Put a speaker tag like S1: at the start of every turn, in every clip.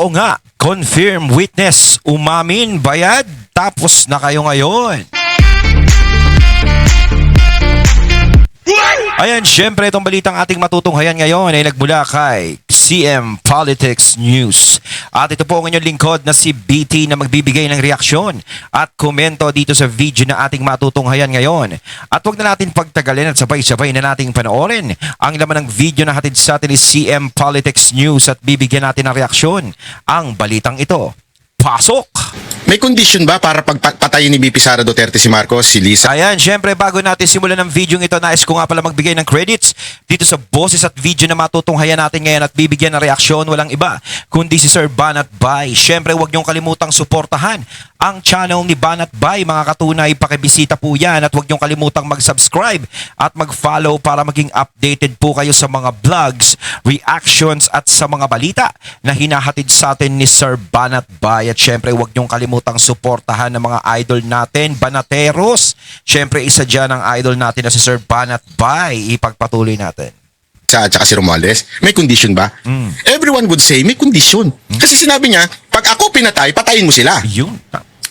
S1: Oo nga, confirm witness, umamin, bayad, tapos na kayo ngayon. Ayan, syempre itong balitang ating matutunghayan ngayon ay nagmula kay CM Politics News. At ito po ang inyong lingkod na si BT na magbibigay ng reaksyon at komento dito sa video na ating matutunghayan ngayon. At huwag na natin pagtagalin at sabay-sabay na nating panoorin ang laman ng video na hatid sa atin ni CM Politics News at bibigyan natin ng reaksyon ang balitang ito. Pasok!
S2: May condition ba para pagpatayin ni BP Sara Duterte si Marcos, si Lisa?
S1: Ayan, syempre bago natin simulan ng video ito, nais ko nga pala magbigay ng credits dito sa boses at video na matutunghayan natin ngayon at bibigyan ng reaksyon, walang iba kundi si Sir Banat Bay. Syempre huwag niyong kalimutang suportahan ang channel ni Banat Bay, mga katunay, pakibisita po yan at huwag niyong kalimutang mag-subscribe at mag-follow para maging updated po kayo sa mga vlogs, reactions at sa mga balita na hinahatid sa atin ni Sir Banat Bay. At syempre huwag niyong kalimutang suportahan ng mga idol natin, Banateros. Syempre isa dyan ang idol natin na si Sir Banat Bay. Ipagpatuloy natin.
S2: At saka si Romualdez, may condition ba? Everyone would say may condition. Kasi sinabi niya, pag ako pinatay, patayin mo sila.
S1: Yun.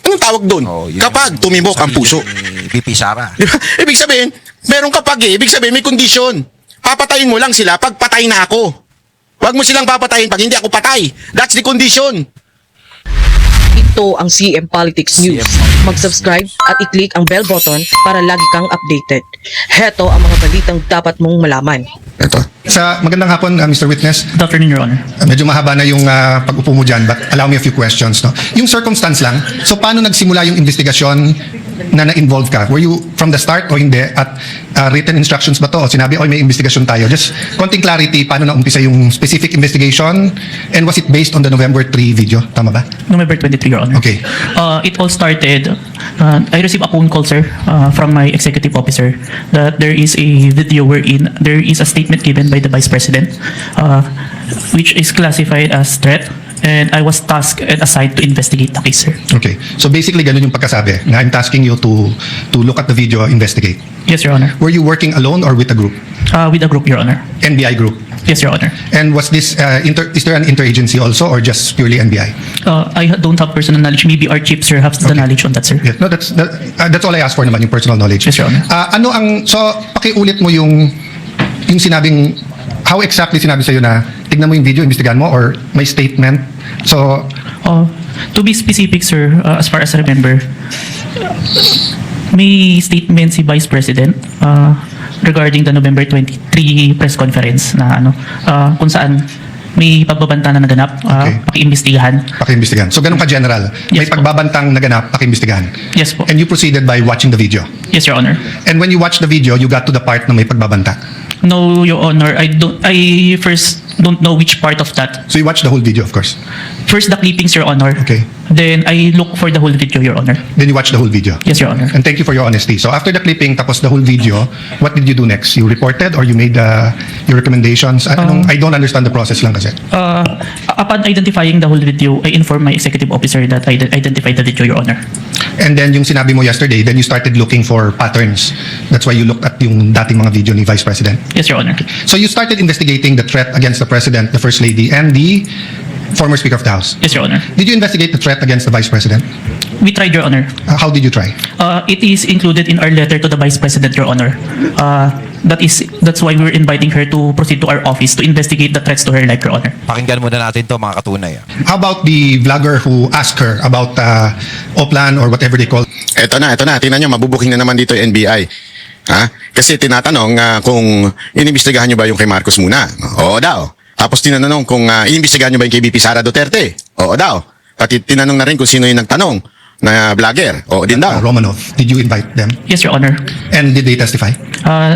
S2: Anong tawag doon?
S1: Yun
S2: Kapag
S1: yung
S2: tumibok ang
S1: sabi
S2: puso.
S1: ni BP Sara.
S2: Di ba? Ibig sabihin, meron kapag ibig sabihin may condition. Papatayin mo lang sila pag patay na ako. Huwag mo silang papatayin pag hindi ako patay. That's the condition.
S3: Ito ang CM Politics News. Mag-subscribe at i-click ang bell button para lagi kang updated. Heto ang mga balitang dapat mong malaman.
S2: Ito.
S4: Sa magandang hapon, Mr. Witness.
S5: Good afternoon, Your Honor.
S4: Medyo mahaba na yung pag-upo mo dyan, but allow me a few questions. No? Yung circumstance lang, so paano nagsimula yung investigasyon na na-involve ka? Were you from the start o hindi? At written instructions ba to? O sinabi, may investigasyon tayo? Just konting clarity, paano na-umpisa yung specific investigation? And was it based on the November 3 video? Tama ba?
S5: November 23, Your Honor.
S4: Okay.
S5: It all started, I received a phone call, sir, from my executive officer that there is a video wherein there is a statement given by the Vice President, which is classified as threat, and I was tasked and assigned to investigate the case, sir.
S4: Okay. So basically, ganun yung pagkasabi. Na I'm tasking you to look at the video, investigate.
S5: Yes, Your Honor.
S4: Were you working alone or with a group?
S5: With a group, Your Honor.
S4: NBI group?
S5: Yes, Your Honor.
S4: And was this, is there an interagency also or just purely NBI?
S5: I don't have personal knowledge. Maybe our chief, sir, has the knowledge on that, sir.
S4: Yeah, no, that's all I asked for naman, yung personal knowledge.
S5: Yes, Your Honor.
S4: So, pakiulit mo yung sinabing, how exactly sinabi sa'yo na tignan mo yung video, imbestigahan mo, or may statement? So,
S5: To be specific, sir, as far as I remember, may statement si Vice President regarding the November 23 press conference na kung saan may pagbabanta na naganap,
S4: Okay.
S5: pakiimbestigahan.
S4: pakiimbestigahan. So, ganun ka-general. May
S5: Yes po.
S4: pagbabantang naganap, pakiimbestigahan.
S5: Yes po.
S4: And you proceeded by watching the video.
S5: Yes, Your Honor.
S4: And when you watched the video, you got to the part na may pagbabanta.
S5: No, Your Honor, I first don't know which part of that.
S4: So, you watched the whole video, of course.
S5: First, the clippings, Your Honor.
S4: Okay.
S5: Then, I look for the whole video, Your Honor.
S4: Then you watched the whole video.
S5: Yes, Your Honor.
S4: And thank you for your honesty. So, after the clipping, tapos the whole video, what did you do next? You reported or you made your recommendations? I don't understand the process lang kasi.
S5: Upon identifying the whole video, I informed my executive officer that I identified the video, Your Honor.
S4: And then yung sinabi mo yesterday, then you started looking for patterns. That's why you looked at yung dating mga video ni Vice President.
S5: Yes, Your Honor.
S4: So you started investigating the threat against the President, the First Lady, and the former Speaker of the House.
S5: Yes, Your Honor.
S4: Did you investigate the threat against the Vice President?
S5: We tried, Your Honor.
S4: How did you try?
S5: It is included in our letter to the Vice President, Your Honor. That's why we're inviting her to proceed to our office to investigate the threats to her life, Your Honor.
S1: Pakinggan muna natin to, mga katunay.
S4: How about the vlogger who asked her about Oplan or whatever they call?
S2: Ito na. Tingnan nyo, mabubuking na naman dito yung NBI. Ha? Kasi tinatanong kung inimbestigahan nyo ba yung kay Marcos muna. Oo daw. Tapos tinanong kung inimbestigahan nyo ba yung kay BP Sara Duterte. Oo daw. At tinanong na rin kung sino yung nagtanong na vlogger. Oo din daw.
S4: Romanov. Did you invite them?
S5: Yes, Your Honor.
S4: And did they testify?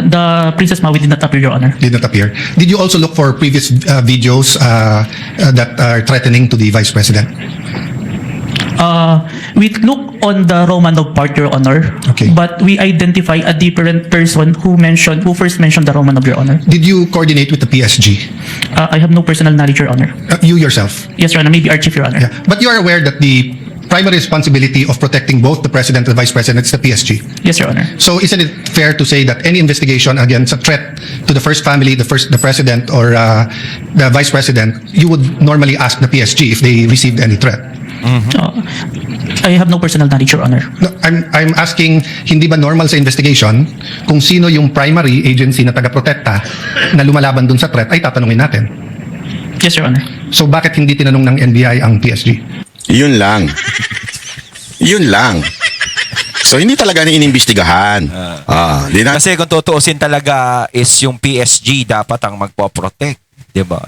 S5: The Princess Maui did not appear, Your Honor.
S4: Did not appear. Did you also look for previous videos that are threatening to the Vice President?
S5: We look on the Romanov part, Your Honor.
S4: Okay.
S5: But we identify a different person who first mentioned the Romanov, Your Honor.
S4: Did you coordinate with the PSG?
S5: I have no personal knowledge, Your Honor.
S4: You yourself?
S5: Yes, Your Honor. Maybe our chief, Your Honor.
S4: Yeah. But you are aware that the primary responsibility of protecting both the president and the vice president is the PSG.
S5: Yes, Your Honor.
S4: So isn't it fair to say that any investigation against a threat to the first family, the president or the vice president, you would normally ask the PSG if they received any threat?
S5: I have no personal knowledge, Your Honor.
S4: No, I'm asking, hindi ba normal sa investigation kung sino yung primary agency na taga-protekta na lumalaban dun sa threat ay tatanungin natin?
S5: Yes, Your Honor.
S4: So bakit hindi tinanong ng NBI ang PSG?
S2: Yun lang. Yun lang. So hindi talaga na inimbestigahan. Di na,
S1: Kasi kung tutuusin talaga is yung PSG dapat ang magpo-protect, 'di ba?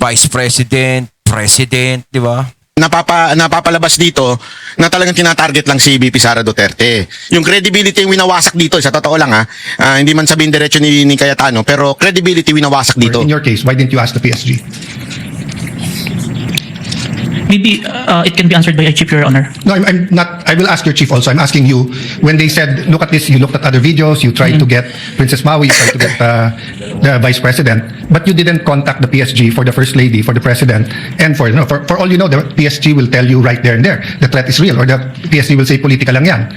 S1: Vice President, President, 'di ba?
S2: napapalabas dito na talagang tinatarget lang si VP Sara Duterte. Yung credibility yung winawasak dito, sa totoo lang hindi man sabihin diretso ni Cayetano, pero credibility winawasak dito.
S4: In your case, why didn't you ask the PSG?
S5: Maybe it can be answered by a chief, Your Honor.
S4: No, I'm not. I will ask your chief also. I'm asking you, when they said, look at this, you looked at other videos, you tried to get Princess Maui, you tried to get the vice president, but you didn't contact the PSG for the first lady, for the president, and for all you know, the PSG will tell you right there and there, the threat is real, or the PSG will say, politika lang yan.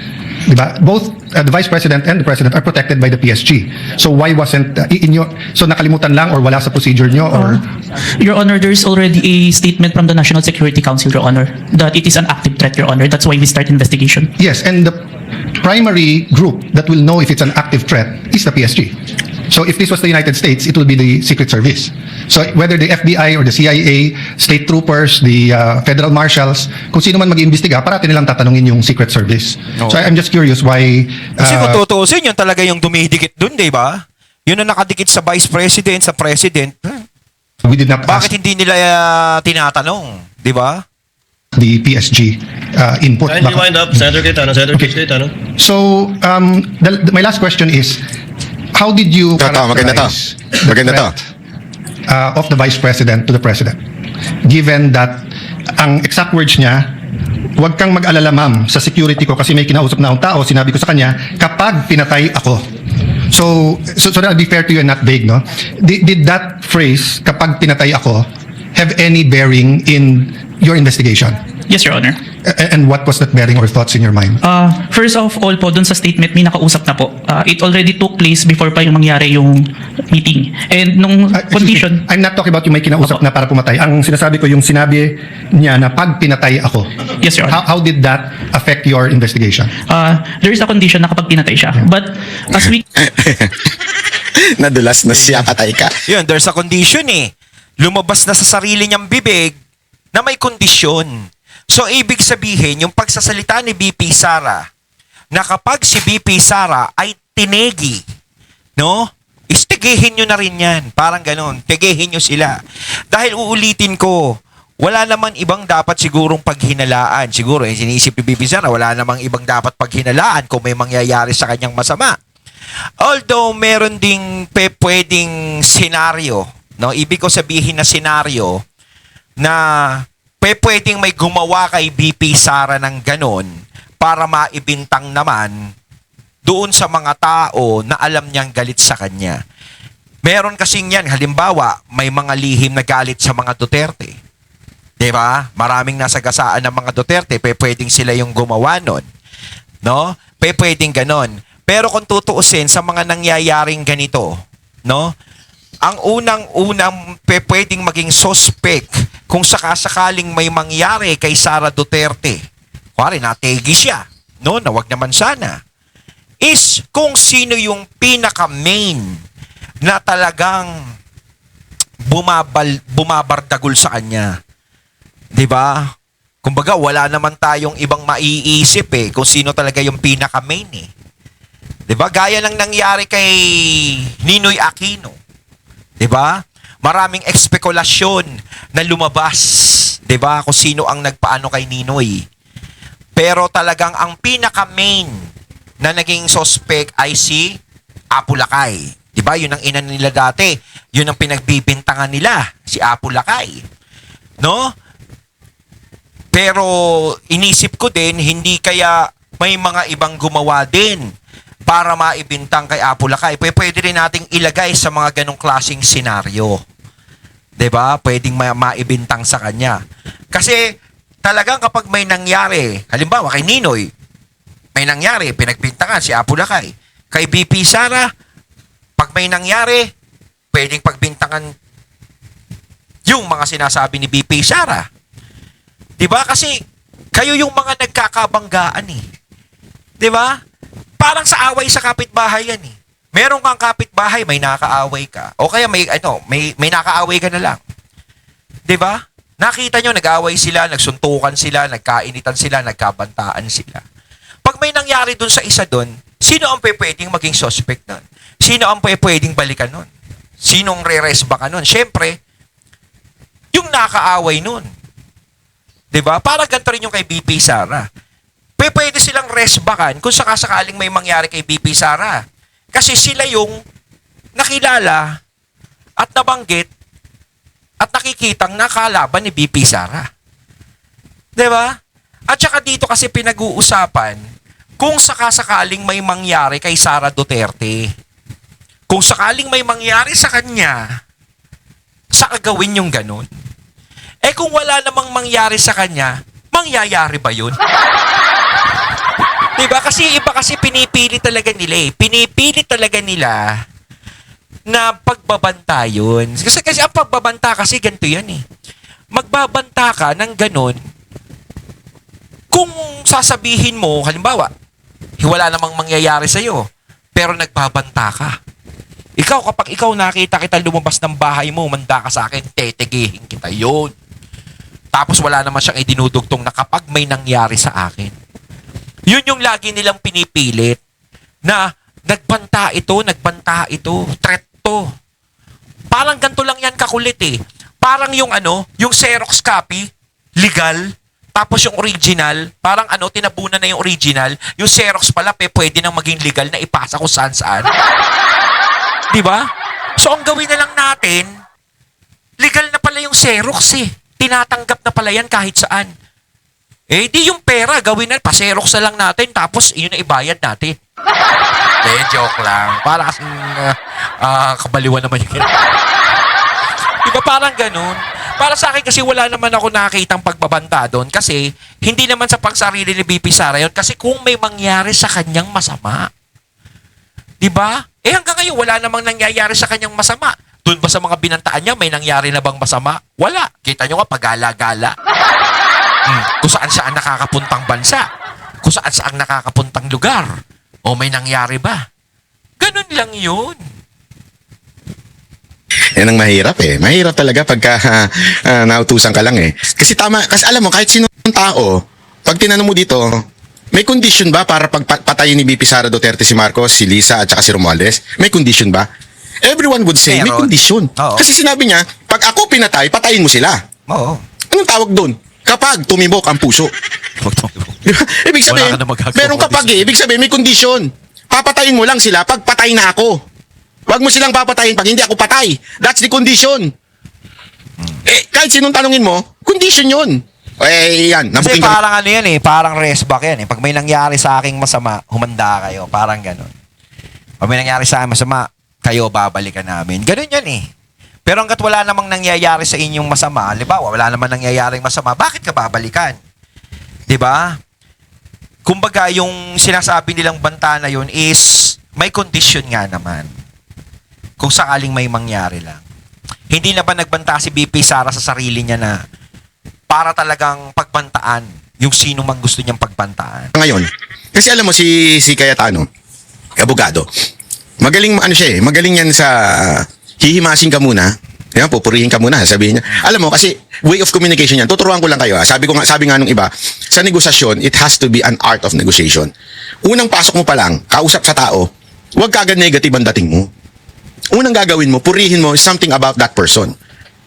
S4: Diba? Both the vice president and the president are protected by the PSG. So why wasn't, so nakalimutan lang or wala sa procedure nyo, or?
S5: Your Honor, there is already a statement from the National Security Council, Your Honor, that it is an active threat, Your Honor. That's why we start investigation.
S4: Yes, and the primary group that will know if it's an active threat is the PSG. So if this was the United States, it will be the Secret Service. So whether the FBI or the CIA, state troopers, the federal marshals, kung sino man mag-iimbestiga, parati nilang tatanungin yung Secret Service.
S1: Oo.
S4: So I'm just curious why...
S1: Kasi kung tutuusin, yun talaga yung dumidikit dun, di ba? Yun ang nakadikit sa Vice President, sa President.
S4: we did not ask
S1: Bakit hindi nila tinatanong, di ba?
S4: the PSG input.
S6: Kindly
S4: Baka-
S6: wind up, Senator Cayetano. Senator Cayetano.
S4: So, my last question is, how did you
S2: Maganda to.
S4: characterize
S2: Maganda
S4: the
S2: to.
S4: threat of the Vice President to the President? Given that ang exact words niya, huwag kang mag-alala ma'am sa security ko kasi may kinausap na akong tao, sinabi ko sa kanya, kapag pinatay ako. So that'll be fair to you and not vague, no? Did that phrase, kapag pinatay ako, have any bearing in your investigation?
S5: Yes, Your Honor.
S4: And what was that bearing or thoughts in your mind?
S5: First of all po, dun sa statement, may nakausap na po. It already took place before pa yung mangyari yung meeting. And nung
S4: Excuse me,
S5: condition,
S4: I'm not talking about yung may kinausap
S5: Opo.
S4: na para pumatay. Ang sinasabi ko yung sinabi niya na pag pinatay ako.
S5: Yes, Your Honor.
S4: How did that affect your investigation?
S5: there is a condition na kapag pinatay siya. But as we
S2: Nadulas na siya, patay ka.
S1: Yun, there's a condition eh. Lumabas na sa sarili niyang bibig na may kondisyon. So, ibig sabihin, yung pagsasalita ni BP Sara, na kapag si BP Sara ay tinegi, no? Istigihin nyo na rin yan. Parang ganon. Tigihin nyo sila. Dahil uulitin ko, wala naman ibang dapat sigurong paghinalaan. Siguro, sinisip ni BP Sara, wala namang ibang dapat paghinalaan kung may mangyayari sa kanyang masama. Although, meron ding pwedeng senaryo, no? Ibig ko sabihin na senaryo na pwedeng may gumawa kay BP Sara ng ganon para maibintang naman doon sa mga tao na alam niyang galit sa kanya. Meron kasing yan, halimbawa, may mga lihim na galit sa mga Duterte. Diba? Maraming nasagasaan ng mga Duterte, pwedeng sila yung gumawa nun. No? Pwedeng ganon. Pero kung tutuusin sa mga nangyayaring ganito, no? Ang unang-unang pwedeng maging suspect kung sakasakaling may mangyari kay Sara Duterte, kuwari nategi siya, no, na wag naman sana, is kung sino yung pinaka-main na talagang bumabardagol sa kanya. 'Di ba? Kumbaga, wala naman tayong ibang maiisip kung sino talaga yung pinaka-main 'Di ba? Gaya ng nangyari kay Ninoy Aquino. 'Di ba? Maraming espekulasyon na lumabas, 'di ba? Kung sino ang nagpaano kay Ninoy. Pero talagang ang pinaka-main na naging suspect ay si Apo Lakay. 'Di ba? 'Yun ang ina nila dati. 'Yun ang pinagbibintangan nila, si Apo Lakay. No? Pero inisip ko din, hindi kaya may mga ibang gumawa din para maibintang kay Apo Lakay. Pwede rin nating ilagay sa mga ganong klaseng senaryo. 'Di ba? Pwedeng maibintang sa kanya. Kasi talagang kapag may nangyari, halimbawa kay Ninoy, may nangyari, pinagbintangan si Apo Lakay. Kay BP Sara, pag may nangyari, pwedeng pagbintangan yung mga sinasabi ni BP Sara. Diba? Kasi kayo yung mga nagkakabanggaan eh. Diba? Parang sa away sa kapitbahay yan eh. Meron kang kapitbahay, may nakaaway ka. O kaya may nakaaway ka na lang. 'Di ba? Nakita nyo, nag-away sila, nagsuntukan sila, nagkainitan sila, nagkabantaan sila. Pag may nangyari dun sa isa dun, sino ang pwedeng maging suspect nun? Sino ang pwedeng balikan nun? Sinong re-resba ka nun? Siyempre, yung nakaaway nun. 'Di ba? Parang ganito rin yung kay BP Sara. Pwede silang resbakan kung sakasakaling may mangyari kay BP Sara. Kasi sila yung nakilala at nabanggit at nakikitang nakalaban ni BP Sara. 'Di ba? At saka dito kasi pinag-uusapan kung sakasakaling may mangyari kay Sara Duterte. Kung sakaling may mangyari sa kanya, saka gawin yung ganun. Eh kung wala namang mangyari sa kanya, mangyayari ba yun? Diba? Kasi iba kasi pinipili talaga nila eh. Pinipili talaga nila na pagbabanta yun. Kasi ang pagbabanta kasi ganito yan eh. Magbabanta ka ng ganun kung sasabihin mo, halimbawa, wala namang mangyayari sa'yo, pero nagbabanta ka. Ikaw, kapag ikaw nakita kita lumabas ng bahay mo, manda ka sa akin, tetegihin kita yun. Tapos wala naman siyang idinudugtong na kapag may nangyari sa akin. Yun yung lagi nilang pinipilit na nagbanta ito, threat to. Parang ganito lang yan kakulit eh. Parang yung yung Xerox copy, legal, tapos yung original, parang tinabunan na yung original, yung Xerox pala pwede nang maging legal na ipasa kung saan-saan. Di ba? So ang gawin na lang natin, legal na pala yung Xerox eh. Tinatanggap na pala yan kahit saan. Eh, di yung pera, gawin na, pa-Xerox na lang natin, tapos yun na ibayad natin. Joke lang. Para kasing kabaliwan naman yun. Diba parang ganun? Para sa akin kasi wala naman ako nakitang pagbabanta doon kasi hindi naman sa pangsarili ni BP Sara yun kasi kung may mangyari sa kanyang masama. Diba? Eh hanggang ngayon wala namang nangyayari sa kanyang masama. Doon ba sa mga binantaan niya may nangyari na bang masama? Wala. Kita nyo nga pagala-gala. Kung saan nakakapuntang bansa, kung saan nakakapuntang lugar, o may nangyari ba? Ganun lang yun.
S2: Yan ang mahirap eh. Mahirap talaga pagka nautusan ka lang eh. Kasi alam mo, kahit sinong tao, pag tinanong mo dito, may condition ba para pagpatayin ni BP Sara Duterte si Marcos, si Lisa at saka si Romualdez? May condition ba? Everyone would say may condition.
S1: Oo.
S2: Kasi sinabi niya, pag ako pinatay, patayin mo sila.
S1: Oo.
S2: Anong tawag doon? Kapag tumibok ang puso. Diba? Ibig sabihin,
S1: Wala ka na magagawa.
S2: meron kapag ibig sabihin may kondisyon. Papatayin mo lang sila pag patay na ako. Huwag mo silang papatayin pag hindi ako patay. That's the condition. Eh, kahit sinong tanungin mo, condition yun. Eh, yan.
S1: Kasi
S2: Nabuking ka.
S1: parang yan eh, parang resback yan eh. Pag may nangyari sa aking masama, humanda kayo. Parang ganun. Pag may nangyari sa aking masama, kayo babalikan namin. Ganun yan eh. Pero hanggat wala namang nangyayari sa inyong masama, halimbawa, wala namang nangyayaring masama, bakit ka babalikan? 'Di ba? Kumbaga, yung sinasabi nilang banta na yun is may condition nga naman. Kung sakaling may mangyari lang. Hindi na ba nagbanta si BP Sara sa sarili niya na para talagang pagbantaan yung sino man gusto niyang pagbantaan?
S2: Ngayon, kasi alam mo si Cayetano, abogado, magaling siya eh, magaling yan sa hihimasin ka muna. Yan, pupurihin ka muna, sabihin niya. Alam mo, kasi way of communication yan. Tuturuan ko lang kayo. Sabi nga nung iba, sa negosasyon, it has to be an art of negotiation. Unang pasok mo pa lang, kausap sa tao, huwag kagad negative ang dating mo. Unang gagawin mo, purihin mo something about that person.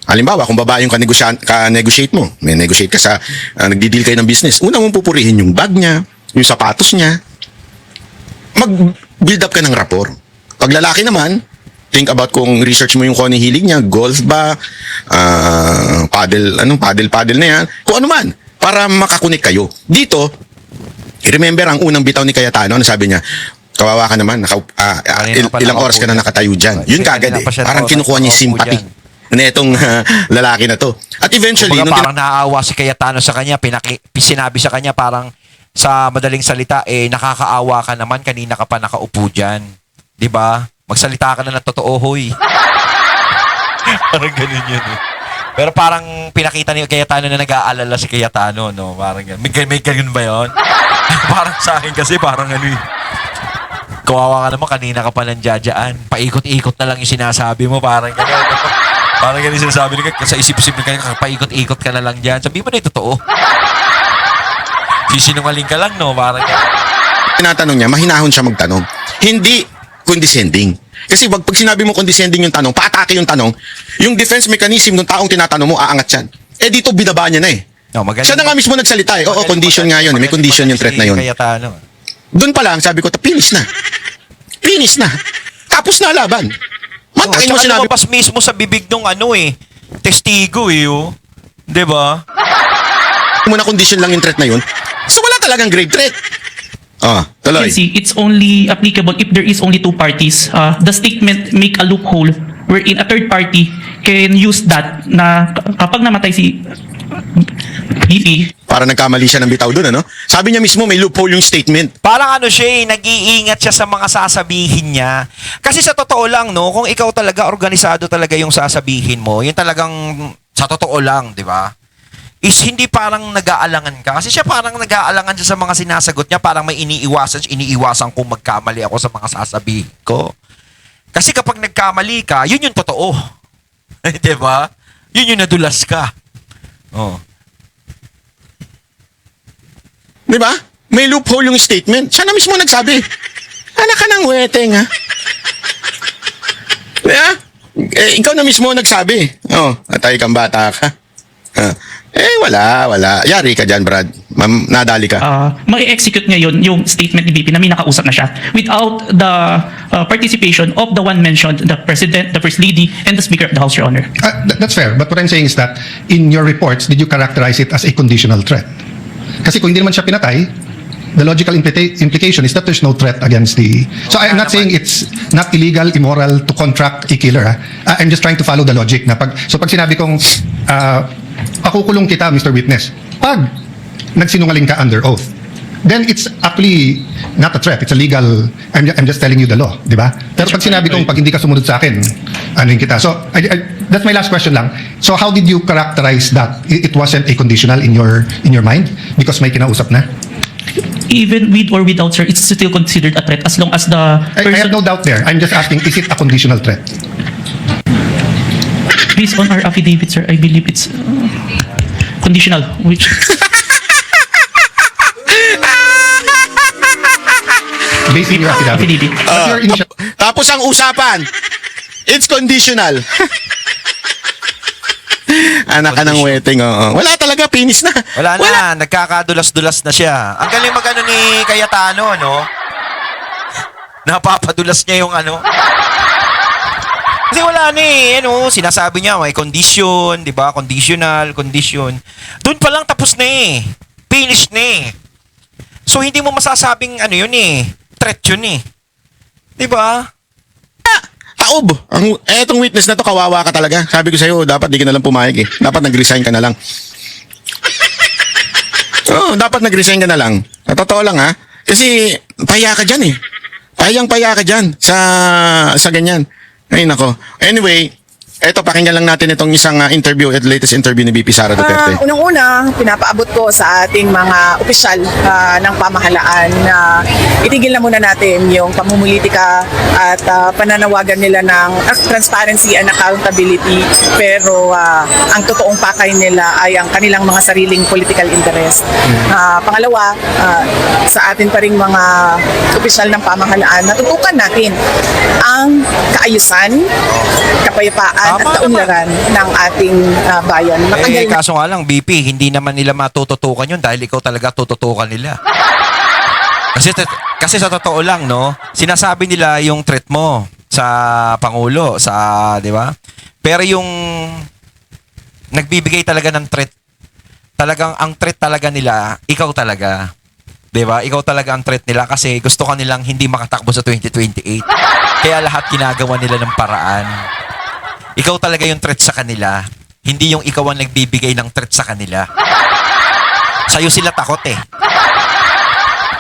S2: Halimbawa, kung babae yung ka-negotiate mo, may negotiate ka sa, nagdi-deal kayo ng business, unang mong pupurihin yung bag niya, yung sapatos niya. Mag-build up ka ng rapport. Pag lalaki naman, think about kung research mo yung kung ano hilig niya, golf ba, paddle na yan, kung ano man, para makakunik kayo. Dito, remember ang unang bitaw ni Cayetano, ano sabi niya, kawawa ka naman, ilang oras ka na nakatayo dyan. Yun kagad eh. Parang kinukuha niya yung sympathy. Netong lalaki na to. At eventually,
S1: Kumbaga,
S2: nung
S1: parang naaawa si Cayetano sa kanya, sinabi sa kanya parang sa madaling salita, nakakaawa ka naman, kanina ka pa nakaupo dyan. 'Di ba? Magsalita ka na ng totoo, hoy. Parang ganun yun eh. Pero parang pinakita ni Cayetano na nag-aalala si Cayetano, no? Parang ganun. May ganun ba yun? Parang sa akin kasi parang ano eh. Kawawa ka naman, kanina ka pa nandiyadyaan. Paikot-ikot na lang yung sinasabi mo, parang ganun. Parang ganun yung sinasabi nila, sa isip-isip na kanya, paikot-ikot ka na lang dyan. Sabi mo na yung totoo. Sisinungaling ka lang, no? Parang ganun.
S2: tinatanong niya, mahinahon siya magtanong. Hindi condescending. Kasi pag sinabi mo condescending yung tanong, paatake yung tanong, yung defense mechanism ng taong tinatanong mo, aangat yan. Eh dito, binaba niya na eh.
S1: No, magaling,
S2: Siya na nga mismo nagsalita eh. Oo, condition nga yun. May condition yung threat na yun.
S1: Cayetano.
S2: Doon pa lang, sabi ko, finish na. Finish na. Tapos na laban. Mantakin mo
S1: Tsaka
S2: sinabi
S1: lumabas mismo sa bibig nung testigo oh. 'Di ba?
S2: mo na condition lang yung threat na yun. So wala talagang grave threat. Tuloy.
S5: You see, it's only applicable if there is only two parties. The statement make a loophole wherein a third party can use that na kapag namatay si BP,
S2: Para nagkamali siya ng bitaw doon, ano? Sabi niya mismo, may loophole yung statement.
S1: Parang siya nag-iingat siya sa mga sasabihin niya. Kasi sa totoo lang, no, kung ikaw talaga organisado talaga yung sasabihin mo, yun talagang sa totoo lang, di ba? Is hindi parang nag-aalangan ka. Kasi siya parang nag-aalangan siya sa mga sinasagot niya, parang may iniiwasan kung magkamali ako sa mga sasabihin ko. Kasi kapag nagkamali ka, yun yung totoo. Di ba? Yun yung nadulas ka. Oh.
S2: Di ba? May loophole yung statement. Siya na mismo nagsabi. Anak ka ng weteng, ha? Diba? Ikaw na mismo nagsabi. Atay kang bata ka. Wala. Yari ka dyan, Brad. Nadali ka.
S5: ma-execute ngayon yung statement ni BP na may nakausap na siya without the participation of the one mentioned, the President, the First Lady, and the Speaker of the House, Your Honor.
S4: That's fair. But what I'm saying is that in your reports, did you characterize it as a conditional threat? Kasi kung hindi naman siya pinatay, the logical implication is that there's no threat against the... So I'm not saying it's not illegal, immoral to contract a killer. I'm just trying to follow the logic. So pag sinabi kong, pakukulong kita, Mr. Witness, pag nagsinungaling ka under oath, then it's actually not a threat. It's a legal... I'm just telling you the law, di ba? Pero pag sinabi kong pag hindi ka sumunod sa akin, anuin kita. So that's my last question lang. So how did you characterize that? It wasn't a conditional in your mind because may kinausap na?
S5: Even with or without, sir, it's still considered a threat as long as the
S4: I have no doubt there. I'm just asking, is it a conditional threat?
S5: based on our affidavit, sir, I believe it's conditional, which...
S4: Based on your affidavit.
S5: affidavit.
S4: But your initial...
S2: Tapos ang usapan, it's conditional. Anak ka ng weteng, oo. Wala talaga, finish na.
S1: Wala na, nagkakadulas-dulas na siya. Ang galing magano ni Cayetano, no? Napapadulas niya yung Kasi wala na sinasabi niya, may condition, di ba? Conditional, condition. Doon pa lang tapos na Finish na So, hindi mo masasabing threat yun Di ba?
S2: Taob. Etong witness na to, kawawa ka talaga. Sabi ko sa'yo, dapat di ka na lang pumayag Dapat nag-resign ka na lang. Dapat nag-resign ka na lang. Sa totoo lang Kasi, paya ka dyan Payang-paya ka dyan sa ganyan. Ay, nako. Anyway, eto, pakinggan lang natin itong isang interview at latest interview ni VP Sara Duterte.
S7: Unang-una, pinapaabot ko sa ating mga opisyal ng pamahalaan na itigil na muna natin yung pamumulitika at pananawagan nila ng transparency and accountability. Pero ang totoong pakay nila ay ang kanilang mga sariling political interest. Pangalawa, sa atin pa rin mga opisyal ng pamahalaan, natutukan natin ang kaayusan, kapayapaan, at kaunlaran ng ating bayan. Matagal na
S1: Kaso nga lang, BP, hindi naman nila matututukan yun dahil ikaw talaga tututukan nila. Kasi sa totoo lang, no, sinasabi nila yung threat mo sa Pangulo, di ba? Pero yung nagbibigay talaga ng threat, talagang ang threat talaga nila, ikaw talaga. Di ba? Ikaw talaga ang threat nila kasi gusto ka nilang hindi makatakbo sa 2028. Kaya lahat ginagawa nila ng paraan. Ikaw talaga yung threat sa kanila. Hindi yung ikaw ang nagbibigay ng threat sa kanila. Sa'yo sila takot eh.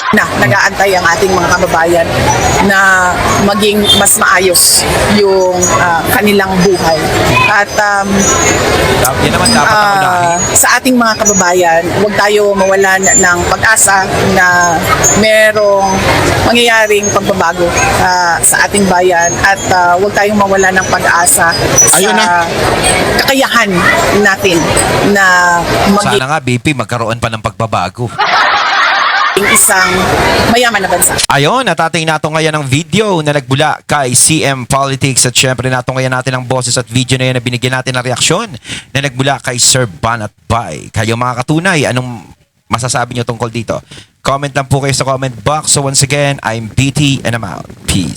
S7: Na nag-aantay ang ating mga kababayan na maging mas maayos yung kanilang buhay. At
S1: Yan naman dapat ang unahin.
S7: sa ating mga kababayan, huwag tayo mawalan ng pag-asa na merong mangyayaring pagbabago sa ating bayan at huwag tayong mawalan ng pag-asa
S2: Ayun
S7: sa kakayahan natin na maging
S1: Sana nga, BP, magkaroon pa ng pagbabago.
S7: isang mayaman na bansa.
S1: Ayon, natating nato ngayon ang video na nagbula kay CM Politics at syempre nato ngayon natin ang boses at video na yun na binigyan natin ng reaksyon na nagbula kay Sir Banat Bay. Kayo mga katunay, anong masasabi nyo tungkol dito? Comment lang po kayo sa comment box. So once again, I'm BT and I'm out. Peace.